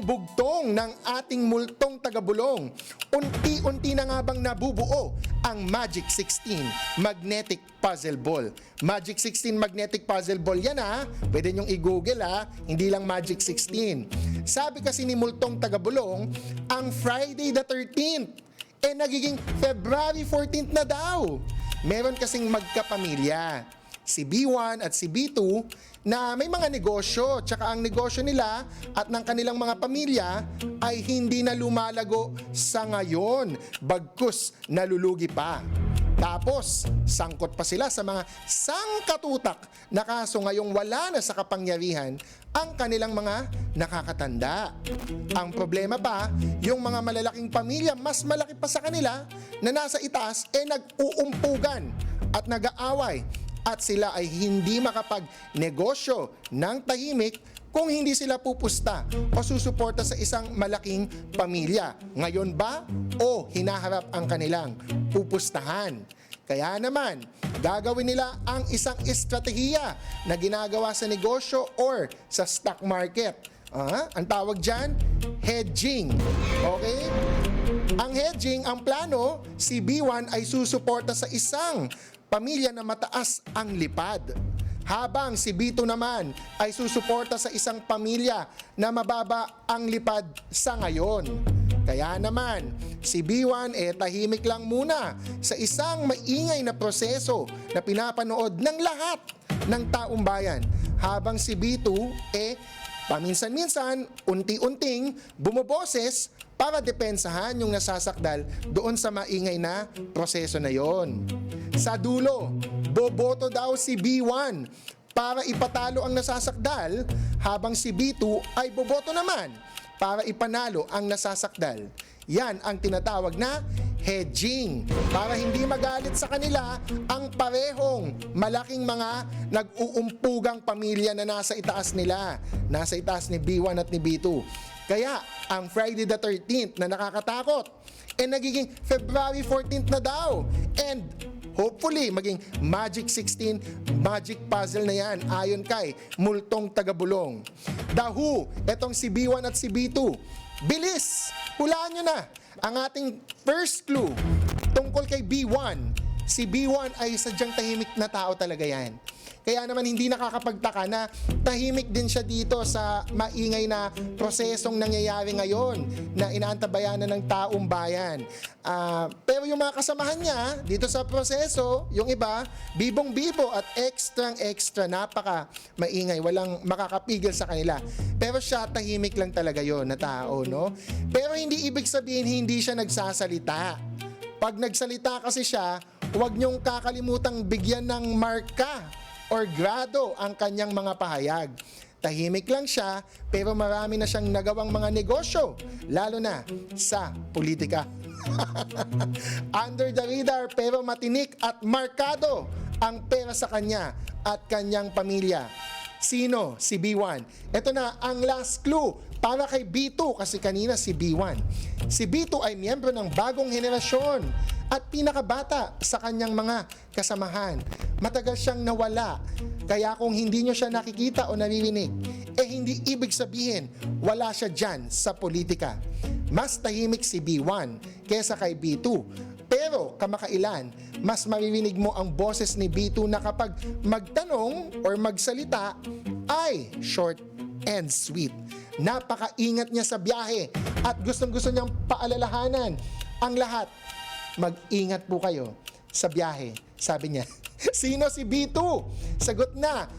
bugtong ng ating multong taga-Bulong. Unti-unti na nga bang nabubuo ang Magic 16 Magnetic Puzzle Ball. Magic 16 Magnetic Puzzle Ball yan ha. Pwede nyong i-google ha. Hindi lang Magic 16. Sabi kasi ni multong taga-Bulong, ang Friday the 13th nagiging February 14th na daw. Meron kasing magkapamilya, si B1 at si B2, na may mga negosyo, tsaka ang negosyo nila at ng kanilang mga pamilya ay hindi na lumalago sa ngayon, bagkus nalulugi pa. Tapos, sangkot pa sila sa mga sangkatutak na kaso ngayong wala na sa kapangyarihan ang kanilang mga nakakatanda. Ang problema pa, yung mga malalaking pamilya, mas malaki pa sa kanila na nasa itaas, nag-uumpugan at nag-aaway at sila ay hindi makapag-negosyo ng tahimik kung hindi sila pupusta o susuporta sa isang malaking pamilya. Ngayon ba o hinaharap ang kanilang pupustahan? Kaya naman, gagawin nila ang isang estratehiya na ginagawa sa negosyo or sa stock market. Ang tawag dyan, hedging. Okay? Ang hedging, ang plano, si B1 ay susuporta sa isang pamilya na mataas ang lipad. Habang si B2 naman ay susuporta sa isang pamilya na mababa ang lipad sa ngayon. Kaya naman, si B1 tahimik lang muna sa isang maingay na proseso na pinapanood ng lahat ng taong bayan. Habang si B2 paminsan-minsan, unti-unting bumoboses para depensahan yung nasasakdal doon sa maingay na proseso na yon. Sa dulo, boboto daw si B1 para ipatalo ang nasasakdal, habang si B2 ay boboto naman para ipanalo ang nasasakdal. Yan ang tinatawag na hedging, para hindi magalit sa kanila ang parehong malaking mga nag-uumpugang pamilya na nasa itaas nila, nasa itaas ni B1 at ni B2. Kaya ang Friday the 13th na nakakatakot nagiging February 14th na daw, and hopefully maging Magic 16 Magic Puzzle na yan ayon kay multong taga-Bulong. Dahu, etong si B1 at si B2, bilis! Hulaan nyo na ang ating first clue tungkol kay B1. Si B1 ay sadyang tahimik na tao talaga yan. Kaya naman hindi nakakapagtaka na tahimik din siya dito sa maingay na prosesong nangyayari ngayon na inaantabayanan ng taong bayan. Pero yung mga kasamahan niya dito sa proseso, yung iba, bibong-bibo at extra napaka maingay, walang makakapigil sa kanila. Pero siya, tahimik lang talaga yon na tao, no? Pero hindi ibig sabihin hindi siya nagsasalita. Pag nagsalita kasi siya, huwag niyong kakalimutang bigyan ng marka or grado ang kanyang mga pahayag. Tahimik lang siya, pero marami na siyang nagawang mga negosyo, lalo na sa politika. Under the radar, pero matinik at markado ang pera sa kanya at kanyang pamilya. Sino? Si B1. Ito na ang last clue para kay B2, kasi kanina si B1. Si B2 ay miyembro ng bagong henerasyon at pinakabata sa kanyang mga kasamahan. Matagal siyang nawala, kaya kung hindi nyo siya nakikita o naririnig, hindi ibig sabihin wala siya dyan sa politika. Mas tahimik si B1 kesa kay B2. Pero kamakailan, mas maririnig mo ang boses ni B2 na kapag magtanong or magsalita ay short and sweet. Napakaingat niya sa biyahe at gustong-gusto niyang paalalahanan ang lahat. Mag-ingat po kayo sa biyahe, sabi niya. Sino si B2? Sagot na.